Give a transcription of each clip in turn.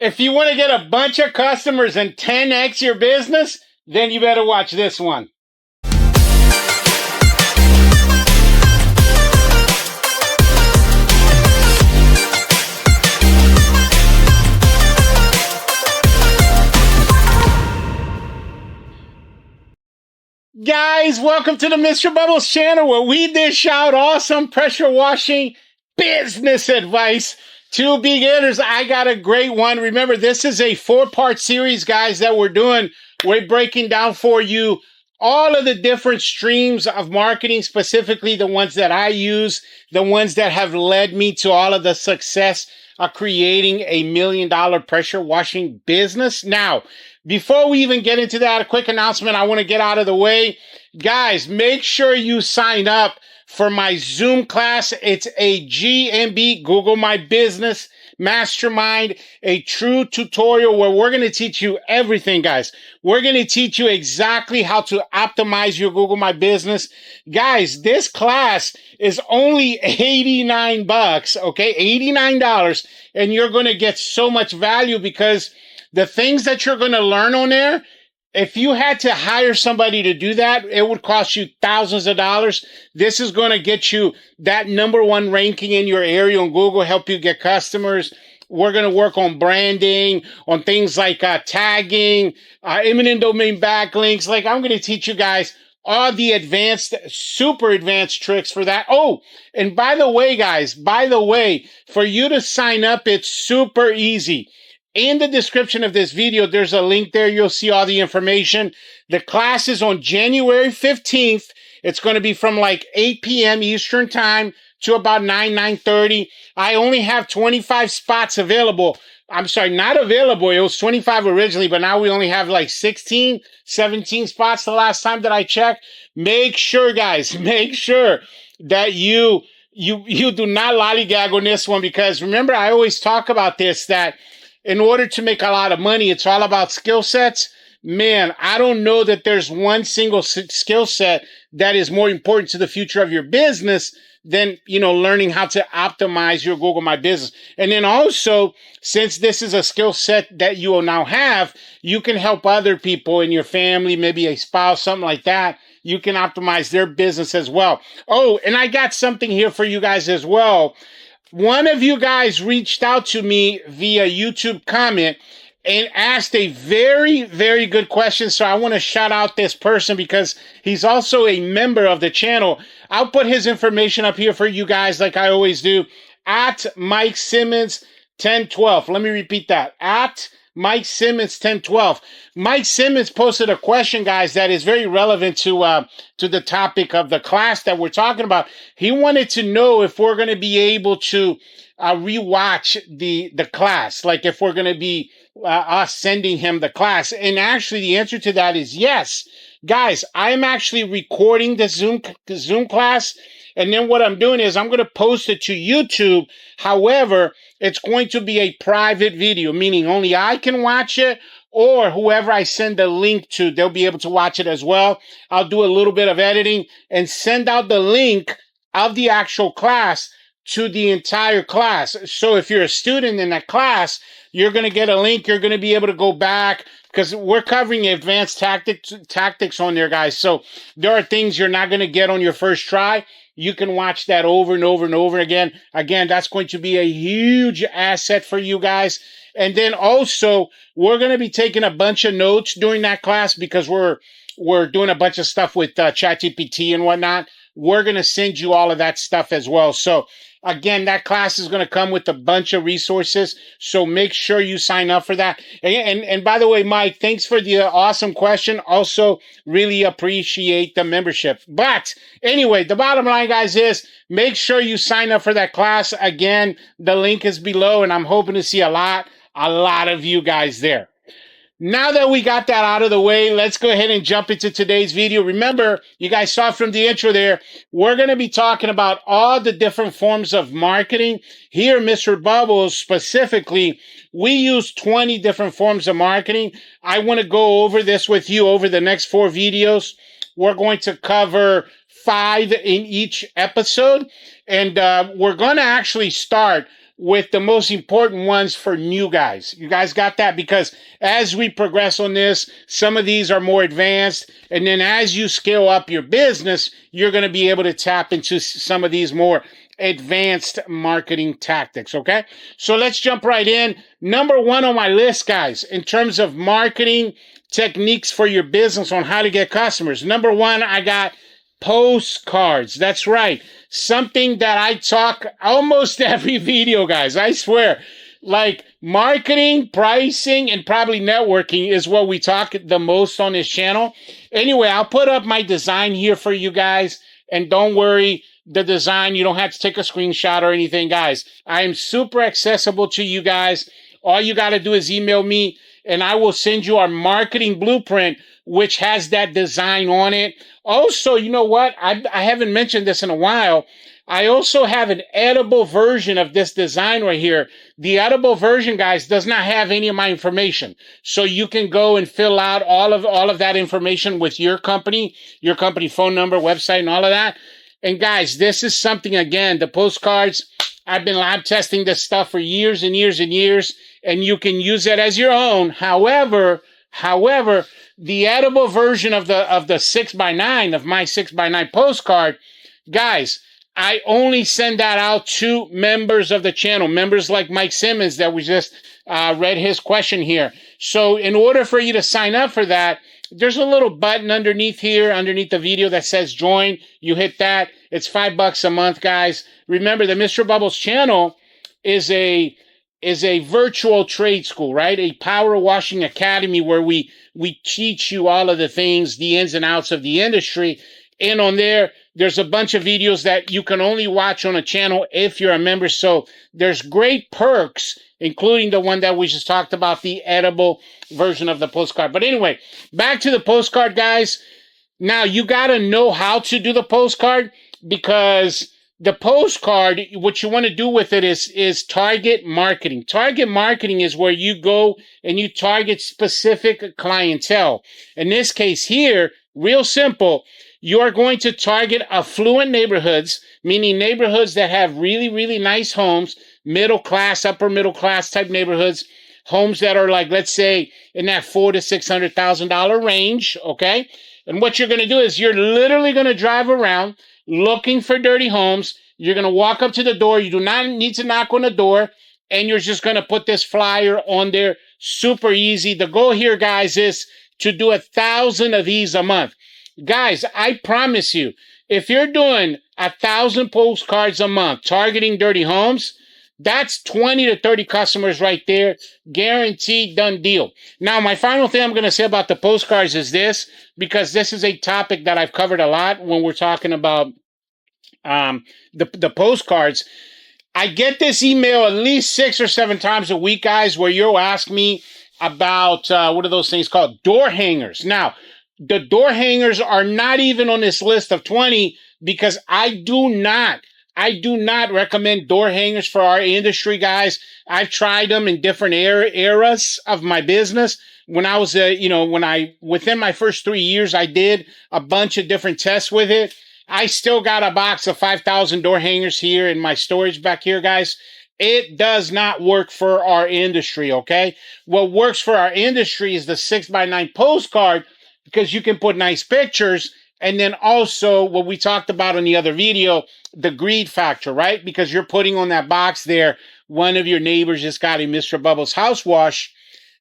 If you want to get a bunch of customers and 10x your business, then you better watch this one. Guys, welcome to the Mr. Bubbles channel where we dish out awesome pressure washing business advice to beginners. I got a great one. Remember, this is a 4-part series, guys, that we're doing. We're breaking down for you all of the different streams of marketing, specifically the ones that I use, the ones that have led me to all of the success of creating $1 million pressure washing business. Now, before we even get into that, a quick announcement I want to get out of the way. Guys, make sure you sign up for my Zoom class. It's a GMB, Google My Business Mastermind, a true tutorial where we're going to teach you everything, guys. We're going to teach you exactly how to optimize your Google My Business. Guys, this class is only $89, okay? $89, and you're going to get so much value because the things that you're going to learn on there, if you had to hire somebody to do that, it would cost you thousands of dollars. This is going to get you that #1 ranking in your area on Google, help you get customers. We're going to work on branding, on things like tagging, imminent domain backlinks. Like, I'm going to teach you guys all the advanced, super advanced tricks for that. Oh, and by the way, guys, for you to sign up, it's super easy. In the description of this video, there's a link there. You'll see all the information. The class is on January 15th. It's going to be from like 8 p.m. Eastern time to about 9:30. I only have 25 spots available. I'm sorry, not available. It was 25 originally, but now we only have like 16, 17 spots the last time that I checked. Make sure, guys, make sure that you do not lollygag on this one, because remember, I always talk about this, that in order to make a lot of money, it's all about skill sets. Man, I don't know that there's one single skill set that is more important to the future of your business than, learning how to optimize your Google My Business. And then also, since this is a skill set that you will now have, you can help other people in your family, maybe a spouse, something like that. You can optimize their business as well. Oh, and I got something here for you guys as well. One of you guys reached out to me via YouTube comment and asked a very, very good question. So I want to shout out this person because he's also a member of the channel. I'll put his information up here for you guys like I always do. At Mike Simmons 1012. Let me repeat that. At Mike Simmons 1012. Mike Simmons posted a question, guys, that is very relevant to the topic of the class that we're talking about. He wanted to know if we're going to be able to rewatch the class, like if we're going to be us sending him the class. And actually, the answer to that is yes. Guys, I'm actually recording the Zoom class. And then what I'm doing is I'm going to post it to YouTube. However, it's going to be a private video, meaning only I can watch it, or whoever I send the link to, they'll be able to watch it as well. I'll do a little bit of editing and send out the link of the actual class to the entire class. So if you're a student in that class, you're going to get a link. You're going to be able to go back, because we're covering advanced tactics on there, guys. So there are things you're not going to get on your first try. You can watch that over and over and over again. Again, that's going to be a huge asset for you guys. And then also, we're going to be taking a bunch of notes during that class because we're doing a bunch of stuff with ChatGPT and whatnot. We're going to send you all of that stuff as well. So again, that class is going to come with a bunch of resources. So make sure you sign up for that. And by the way, Mike, thanks for the awesome question. Also, really appreciate the membership. But anyway, the bottom line, guys, is make sure you sign up for that class. Again, the link is below, and I'm hoping to see a lot of you guys there. Now that we got that out of the way, let's go ahead and jump into today's video. Remember, you guys saw from the intro there, we're going to be talking about all the different forms of marketing. Here, Mr. Bubbles, specifically, we use 20 different forms of marketing. I want to go over this with you over the next 4 videos. We're going to cover 5 in each episode, and we're going to actually start with the most important ones for new guys. You guys got that? Because as we progress on this, some of these are more advanced. And then as you scale up your business, you're going to be able to tap into some of these more advanced marketing tactics, okay? So let's jump right in. Number one on my list, guys, in terms of marketing techniques for your business on how to get customers. Number one, I got postcards. That's right. Something that I talk almost every video, guys. I swear. Like marketing, pricing, and probably networking is what we talk the most on this channel. Anyway, I'll put up my design here for you guys. And don't worry, the design, you don't have to take a screenshot or anything, guys. I am super accessible to you guys. All you got to do is email me and I will send you our marketing blueprint, which has that design on it. Also, you know what? I haven't mentioned this in a while. I also have an edible version of this design right here. The edible version, guys, does not have any of my information. So you can go and fill out all of that information with your company phone number, website, and all of that. And guys, this is something, again, the postcards, I've been lab testing this stuff for years and years and years, and you can use it as your own. However, the edible version of the 6x9, of my 6x9 postcard, guys, I only send that out to members of the channel, members like Mike Simmons that we just read his question here. So in order for you to sign up for that, there's a little button underneath here, underneath the video that says join. You hit that. It's $5 a month, guys. Remember, the Mr. Bubbles channel is a virtual trade school, right? A power washing academy where we teach you all of the things, the ins and outs of the industry. And on there's a bunch of videos that you can only watch on a channel if you're a member. So there's great perks, including the one that we just talked about, the edible version of the postcard. But anyway, back to the postcard, guys. Now, you got to know how to do the postcard, because the postcard, what you want to do with it is target marketing. Target marketing is where you go and you target specific clientele. In this case here, real simple, you are going to target affluent neighborhoods, meaning neighborhoods that have really, really nice homes, middle class, upper middle class type neighborhoods, homes that are like, let's say, in that $400,000 to $600,000 range, okay? And what you're going to do is you're literally going to drive around looking for dirty homes. You're going to walk up to the door. You do not need to knock on the door, and you're just going to put this flyer on there. Super easy. The goal here, guys, is to do 1,000 of these a month. Guys, I promise you, if you're doing 1,000 postcards a month targeting dirty homes, that's 20 to 30 customers right there. Guaranteed, done deal. Now, my final thing I'm going to say about the postcards is this, because this is a topic that I've covered a lot when we're talking about the postcards. I get this email at least 6 or 7 times a week, guys, where you'll ask me about, what are those things called? Door hangers. Now, the door hangers are not even on this list of 20, because I do not recommend door hangers for our industry, guys. I've tried them in different eras of my business. When I was, within my first 3 years, I did a bunch of different tests with it. I still got a box of 5,000 door hangers here in my storage back here, guys. It does not work for our industry, okay? What works for our industry is the 6x9 postcard, because you can put nice pictures. And then also what we talked about in the other video, the greed factor, right? Because you're putting on that box there, one of your neighbors just got a Mr. Bubbles house wash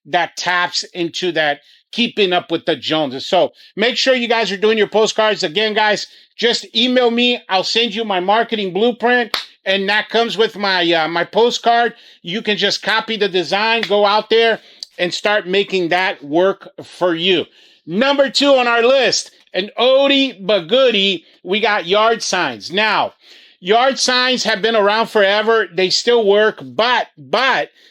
that taps into that keeping up with the Joneses. So make sure you guys are doing your postcards. Again, guys, just email me. I'll send you my marketing blueprint, and that comes with my my postcard. You can just copy the design, go out there, and start making that work for you. Number 2 on our list, an oldie but goodie, we got yard signs. Now, yard signs have been around forever. They still work, but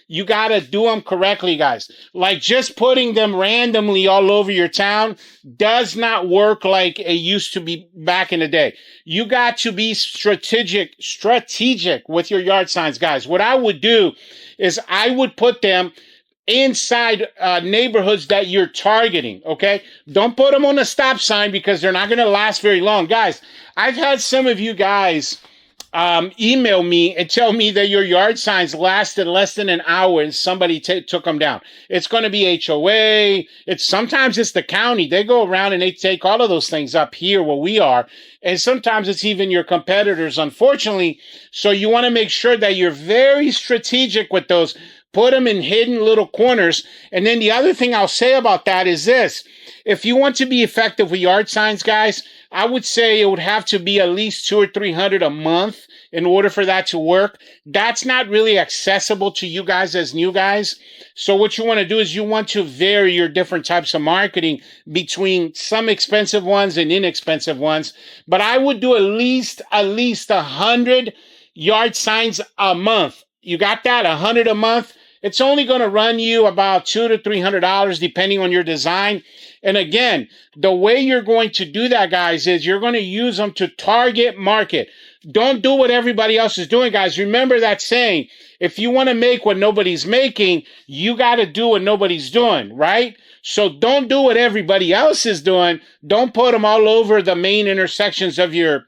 you got to do them correctly, guys. Like just putting them randomly all over your town does not work like it used to be back in the day. You got to be strategic with your yard signs, guys. What I would do is I would put them inside neighborhoods that you're targeting, okay? Don't put them on a stop sign, because they're not going to last very long. Guys, I've had some of you guys email me and tell me that your yard signs lasted less than an hour and somebody took them down. It's going to be HOA. Sometimes it's the county. They go around and they take all of those things up here where we are. And sometimes it's even your competitors, unfortunately. So you want to make sure that you're very strategic with those. Put them in hidden little corners. And then the other thing I'll say about that is this. If you want to be effective with yard signs, guys, I would say it would have to be at least 200 or 300 a month in order for that to work. That's not really accessible to you guys as new guys. So what you want to do is you want to vary your different types of marketing between some expensive ones and inexpensive ones. But I would do at least 100 yard signs a month. You got that? 100 a month. It's only going to run you about $200 to $300 depending on your design. And again, the way you're going to do that, guys, is you're going to use them to target market. Don't do what everybody else is doing, guys. Remember that saying, if you want to make what nobody's making, you got to do what nobody's doing, right? So don't do what everybody else is doing. Don't put them all over the main intersections of your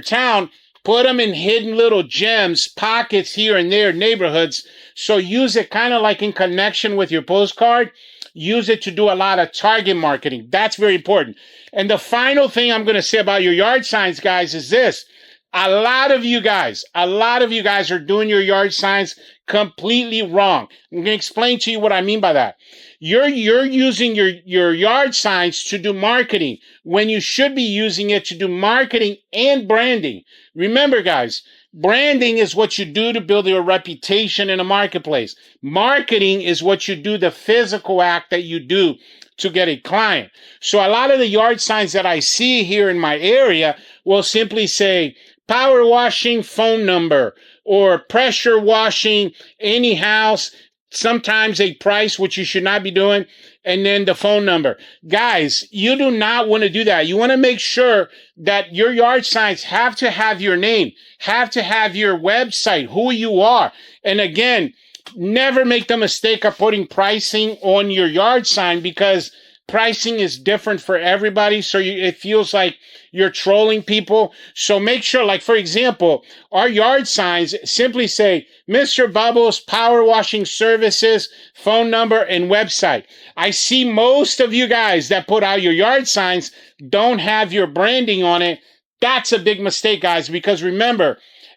town. Put them in hidden little gems, pockets here and there, neighborhoods. So use it kind of like in connection with your postcard. Use it to do a lot of target marketing. That's very important. And the final thing I'm going to say about your yard signs, guys, is this. A lot of you guys are doing your yard signs completely wrong. I'm going to explain to you what I mean by that. You're using your yard signs to do marketing when you should be using it to do marketing and branding. Remember, guys, branding is what you do to build your reputation in a marketplace. Marketing is what you do, the physical act that you do to get a client. So a lot of the yard signs that I see here in my area will simply say power washing phone number or pressure washing any house, sometimes a price, which you should not be doing, and then the phone number. Guys, you do not want to do that. You want to make sure that your yard signs have to have your name, have to have your website, who you are. And again, never make the mistake of putting pricing on your yard sign because pricing is different for everybody. So it feels like you're trolling people. So make sure, like, for example, our yard signs simply say Mr. Bubbles Power Washing Services, phone number, and website. I see most of you guys that put out your yard signs don't have your branding on it. That's a big mistake, guys, because remember,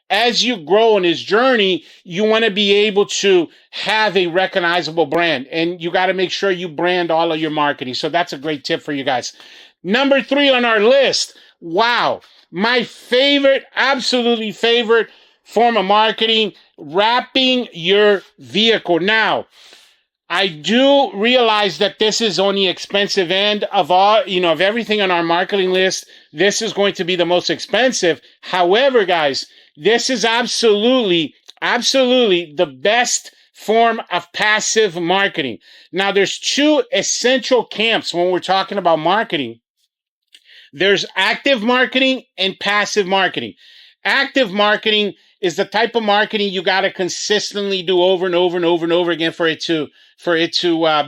as you grow in this journey, you want to be able to have a recognizable brand, and you got to make sure you brand all of your marketing. So that's a great tip for you guys. Number 3 on our list. Wow. My favorite, absolutely favorite form of marketing, wrapping your vehicle. Now, I do realize that this is on the expensive end of all, of everything on our marketing list. This is going to be the most expensive. However, guys, this is absolutely the best form of passive marketing. Now, there's 2 essential camps when we're talking about marketing. There's active marketing and passive marketing. Active marketing is the type of marketing you got to consistently do over and over and over and over again for it to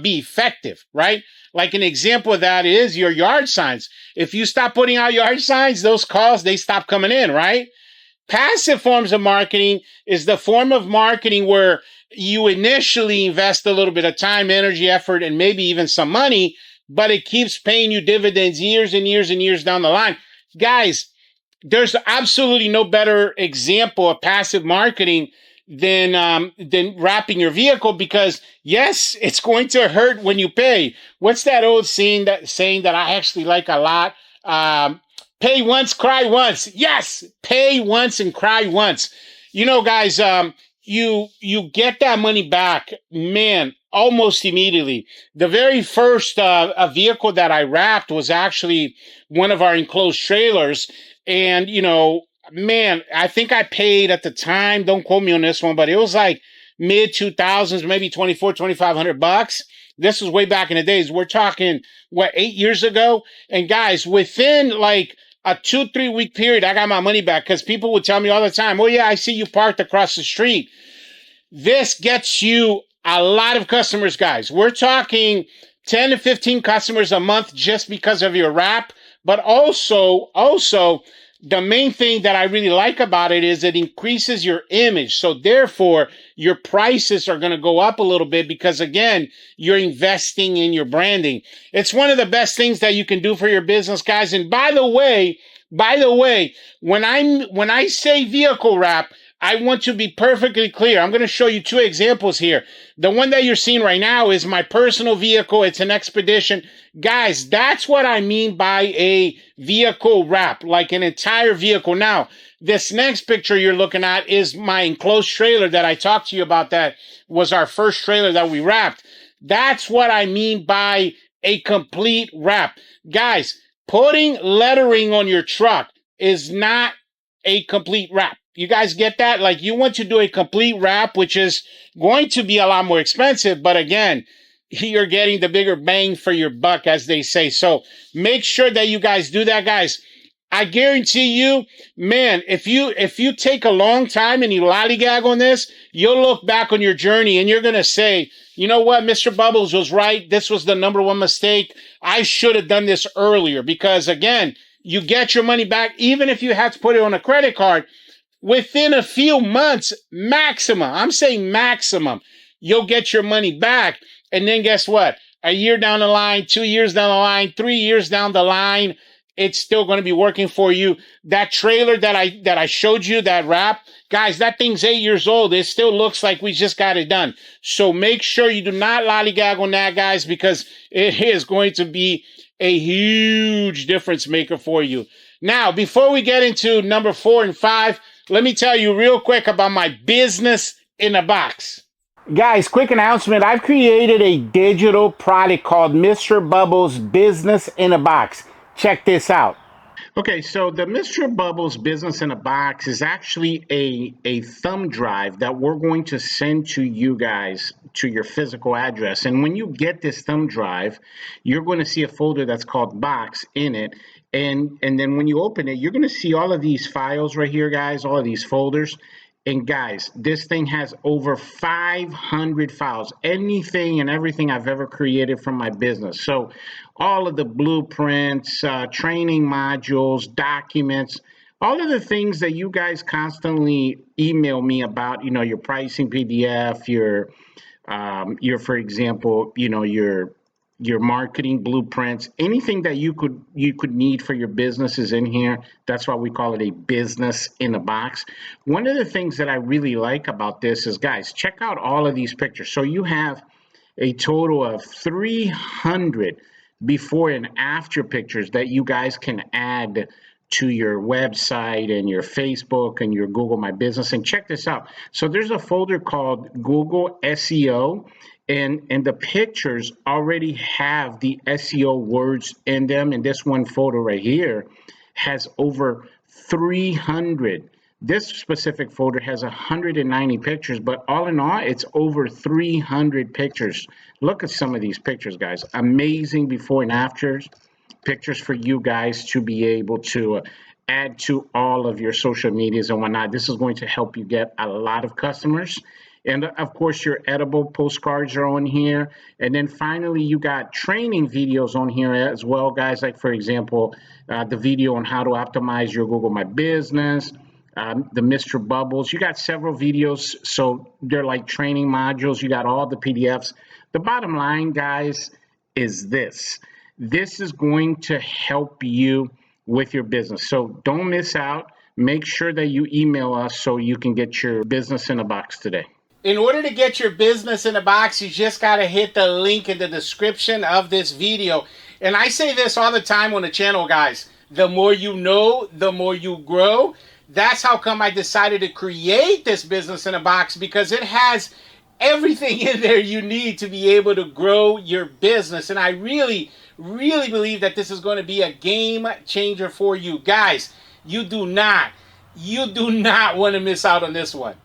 be effective, right? Like an example of that is your yard signs. If you stop putting out yard signs, those calls, they stop coming in, right? Passive forms of marketing is the form of marketing where you initially invest a little bit of time, energy, effort, and maybe even some money, but it keeps paying you dividends years and years and years down the line. Guys, there's absolutely no better example of passive marketing than wrapping your vehicle because, yes, it's going to hurt when you pay. What's that old saying that I actually like a lot? Pay once, cry once. Yes, pay once and cry once. Guys, you get that money back, man, almost immediately. The very first a vehicle that I wrapped was actually one of our enclosed trailers. And, man, I think I paid at the time, don't quote me on this one, but it was like mid 2000s, maybe $2,400-$2,500. This was way back in the days. We're talking, 8 years ago? And guys, within like a 2-3 week period, I got my money back because people would tell me all the time, oh yeah, I see you parked across the street. This gets you a lot of customers, guys. We're talking 10 to 15 customers a month just because of your wrap. But also, the main thing that I really like about it is it increases your image. So therefore, your prices are going to go up a little bit because again, you're investing in your branding. It's one of the best things that you can do for your business, guys. And by the way, when I say vehicle wrap, I want to be perfectly clear. I'm going to show you two examples here. The one that you're seeing right now is my personal vehicle. It's an Expedition. Guys, that's what I mean by a vehicle wrap, like an entire vehicle. Now, this next picture you're looking at is my enclosed trailer that I talked to you about. That was our first trailer that we wrapped. That's what I mean by a complete wrap. Guys, putting lettering on your truck is not a complete wrap. You guys get that? Like, you want to do a complete wrap, which is going to be a lot more expensive, but again, you're getting the bigger bang for your buck, as they say. So make sure that you guys do that, guys. I guarantee you, man, if you take a long time and you lollygag on this, you'll look back on your journey and you're going to say, you know what, Mr. Bubbles was right. This was the number one mistake. I should have done this earlier, because again, you get your money back, even if you had to put it on a credit card. Within a few months, maximum, I'm saying maximum, you'll get your money back. And then guess what? A year down the line, 2 years down the line, 3 years down the line, it's still going to be working for you. That trailer that I showed you, that wrap, guys, that thing's 8 years old. It still looks like we just got it done. So make sure you do not lollygag on that, guys, because it is going to be a huge difference maker for you. Now, before we get into number 4 and 5, let me tell you real quick about my business in a box. Guys, quick announcement. I've created a digital product called Mr. Bubbles Business in a Box. Check this out. Okay, so the Mr. Bubbles Business in a Box is actually a thumb drive that we're going to send to you guys to your physical address. And when you get this thumb drive, you're going to see a folder that's called Box in it. And then when you open it, you're going to see all of these files right here, guys, all of these folders. And guys, this thing has over 500 files, anything and everything I've ever created from my business. So all of the blueprints, training modules, documents, all of the things that you guys constantly email me about, you know, your pricing PDF, your for example, you know, your marketing blueprints, anything that you could need for your business is in here. That's why we call it a business in a box. One of the things that I really like about this is, guys, check out all of these pictures. So you have a total of 300 before and after pictures that you guys can add to your website and your Facebook and your Google My Business. And check this out. So there's a folder called Google SEO. And the pictures already have the SEO words in them. And this one photo right here has over 300. This specific folder has 190 pictures, but all in all, it's over 300 pictures. Look at some of these pictures, guys. Amazing before and afters pictures for you guys to be able to add to all of your social medias and whatnot. This is going to help you get a lot of customers. And of course, your edible postcards are on here. And then finally, you got training videos on here as well, guys. Like, for example, the video on how to optimize your Google My Business, the Mr. Bubbles. You got several videos. So they're like training modules. You got all the PDFs. The bottom line, guys, is this. This is going to help you with your business. So don't miss out. Make sure that you email us so you can get your business in a box today. In order to get your business in a box, you just got to hit the link in the description of this video. And I say this all the time on the channel, guys. The more you know, the more you grow. That's how come I decided to create this business in a box, because it has everything in there you need to be able to grow your business. And I really, really believe that this is going to be a game changer for you. Guys, you do not want to miss out on this one.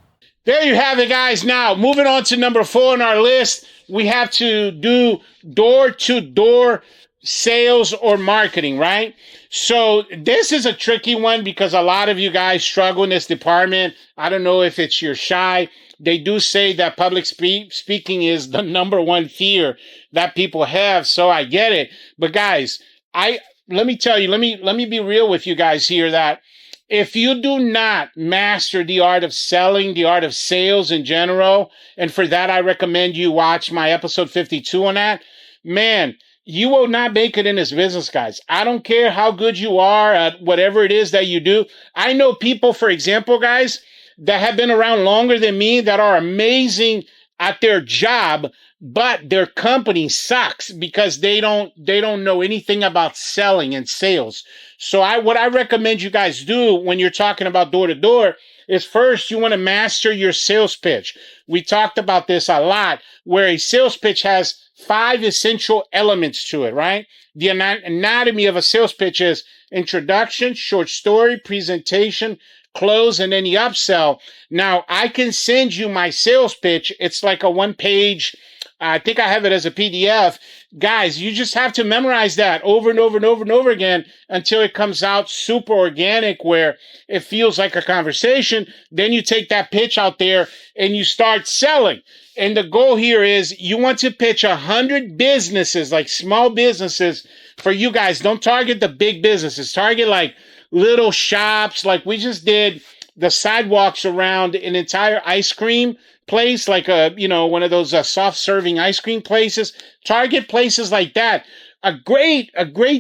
There you have it, guys. Now, moving on to number 4 on our list, we have to do door-to-door sales or marketing, right? So this is a tricky one because a lot of you guys struggle in this department. I don't know if it's you're shy. They do say that public speaking is the number one fear that people have, so I get it. But guys, let me tell you, let me be real with you guys here, that If you do not master the art of selling, the art of sales in general, and for that, I recommend you watch my episode 52 on that, man, you will not make it in this business, guys. I don't care how good you are at whatever it is that you do. I know people, for example, guys, that have been around longer than me that are amazing at their job, but their company sucks because they don't know anything about selling and sales. So what I recommend you guys do when you're talking about door to door is first you want to master your sales pitch. We talked about this a lot, where a sales pitch has 5 essential elements to it, right? The anatomy of a sales pitch is introduction, short story, presentation, close, and then the upsell. Now, I can send you my sales pitch. It's like a 1-page, I think I have it as a PDF. Guys, you just have to memorize that over and over and over and over again until it comes out super organic, where it feels like a conversation. Then you take that pitch out there and you start selling. And the goal here is you want to pitch 100 businesses, like small businesses for you guys. Don't target the big businesses. Target like little shops. Like we just did the sidewalks around an entire ice cream place, like one of those soft serving ice cream places. Target places like that. A great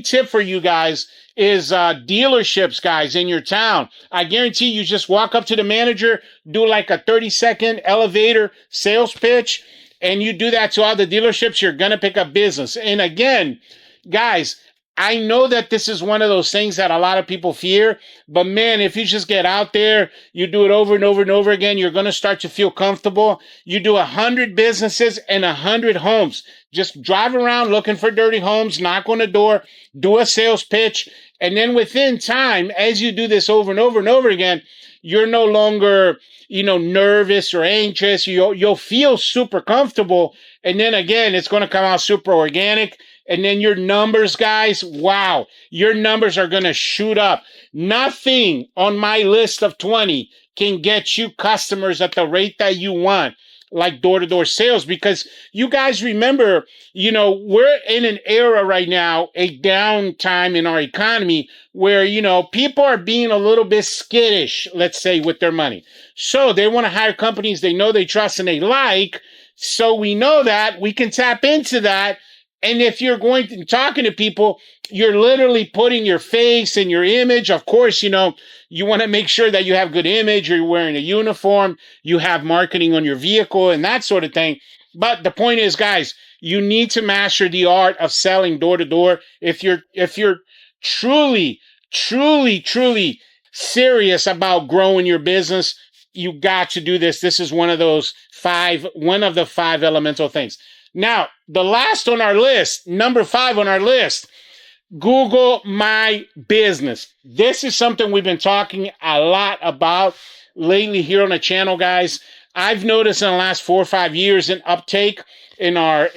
tip for you guys is dealerships, guys, in your town. I guarantee you just walk up to the manager, do like a 30-second elevator sales pitch, and you do that to all the dealerships, you're going to pick up business. And again, guys, I know that this is one of those things that a lot of people fear, but man, if you just get out there, you do it over and over and over again, you're going to start to feel comfortable. You do 100 businesses and 100 homes. Just drive around looking for dirty homes, knock on the door, do a sales pitch, and then within time, as you do this over and over and over again, you're no longer, nervous or anxious. You'll feel super comfortable, and then again, it's going to come out super organic. And then your numbers, guys, wow, your numbers are going to shoot up. Nothing on my list of 20 can get you customers at the rate that you want, like door-to-door sales, because you guys remember, we're in an era right now, a downtime in our economy where, people are being a little bit skittish, let's say, with their money. So they want to hire companies they know, they trust, and they like. So we know that we can tap into that. And if you're talking to people, you're literally putting your face and your image. Of course, you want to make sure that you have good image. You're wearing a uniform. You have marketing on your vehicle and that sort of thing. But the point is, guys, you need to master the art of selling door to door. If you're truly serious about growing your business, you got to do this. This is one of the 5 elemental things. Now, the last on our list, number 5 on our list, Google My Business. This is something we've been talking a lot about lately here on the channel, guys. I've noticed in the last 4 or 5 years an uptake in our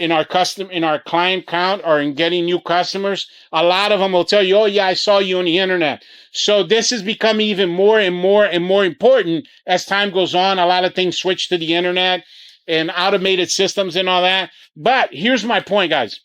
client count or in getting new customers. A lot of them will tell you, "Oh yeah, I saw you on the internet." So this has become even more and more and more important as time goes on. A lot of things switch to the internet and automated systems and all that. But here's my point, guys.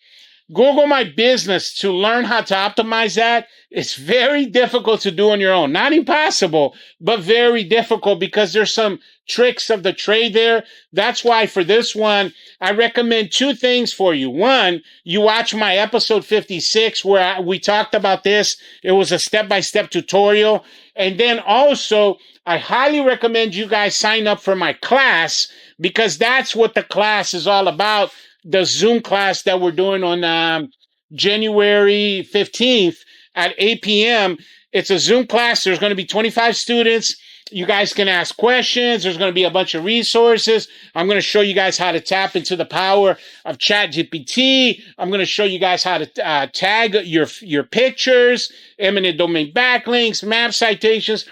Google My Business, to learn how to optimize that, it's very difficult to do on your own. Not impossible, but very difficult because there's some tricks of the trade there. That's why for this one, I recommend 2 things for you. One, you watch my episode 56 where we talked about this. It was a step-by-step tutorial. And then also, I highly recommend you guys sign up for my class because that's what the class is all about. The Zoom class that we're doing on January 15th at 8 p.m. It's a Zoom class. There's going to be 25 students. You guys can ask questions. There's going to be a bunch of resources. I'm going to show you guys how to tap into the power of ChatGPT. I'm going to show you guys how to tag your pictures, eminent domain backlinks, map citations.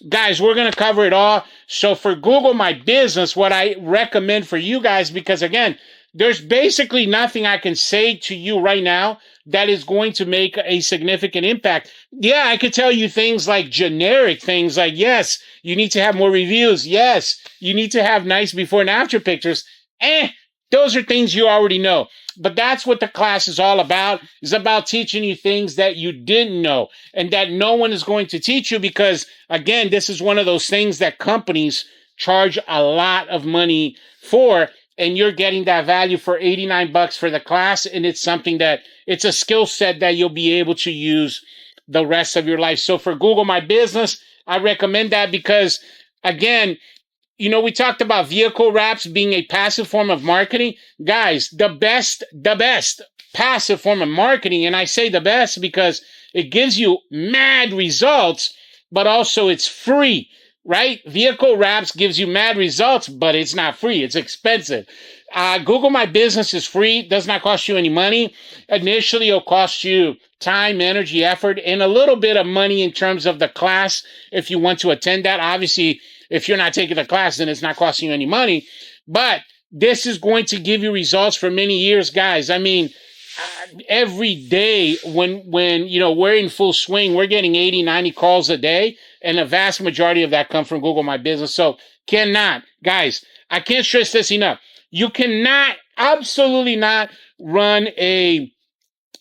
Guys, we're going to cover it all. So for Google My Business, what I recommend for you guys, because again, there's basically nothing I can say to you right now that is going to make a significant impact. Yeah, I could tell you things like generic things like, yes, you need to have more reviews. Yes, you need to have nice before and after pictures. Those are things you already know. But that's what the class is all about. It's about teaching you things that you didn't know and that no one is going to teach you because, again, this is one of those things that companies charge a lot of money for, and you're getting that value for $89 for the class, and it's something that it's a skill set that you'll be able to use the rest of your life. So for Google My Business, I recommend that because, again, you know, we talked about vehicle wraps being a passive form of marketing. Guys, the best passive form of marketing, and I say the best because it gives you mad results, but also it's free, right? Vehicle wraps gives you mad results, but it's not free. It's expensive. Google My Business is free, does not cost you any money. Initially, it'll cost you time, energy, effort, and a little bit of money in terms of the class if you want to attend that. Obviously, if you're not taking the class, then it's not costing you any money. But this is going to give you results for many years, guys. I mean, every day when you know we're in full swing, we're getting 80, 90 calls a day, and the vast majority of that come from Google My Business. So guys, I can't stress this enough. You cannot, absolutely not run a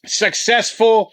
successful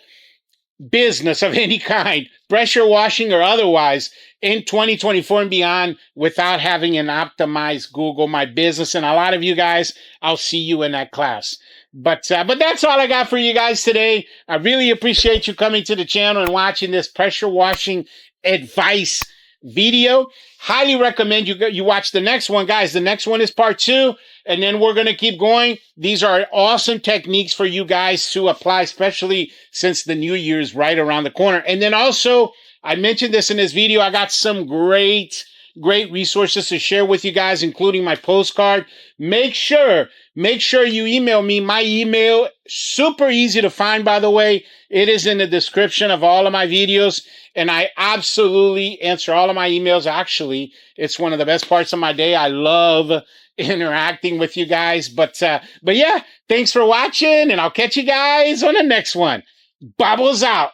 business of any kind, pressure washing or otherwise, in 2024 and beyond without having an optimized Google My Business. And a lot of you guys, I'll see you in that class. But that's all I got for you guys today. I really appreciate you coming to the channel and watching this pressure washing advice video. Highly recommend you watch the next one, guys. The next one is part 2, and then we're going to keep going. These are awesome techniques for you guys to apply, especially since the new year is right around the corner. And then also, I mentioned this in this video, I got some great resources to share with you guys, including my postcard. Make sure you email me. My email, super easy to find, by the way. It is in the description of all of my videos, and I absolutely answer all of my emails. Actually, it's one of the best parts of my day. I love interacting with you guys. But yeah, thanks for watching, and I'll catch you guys on the next one. Bubbles out.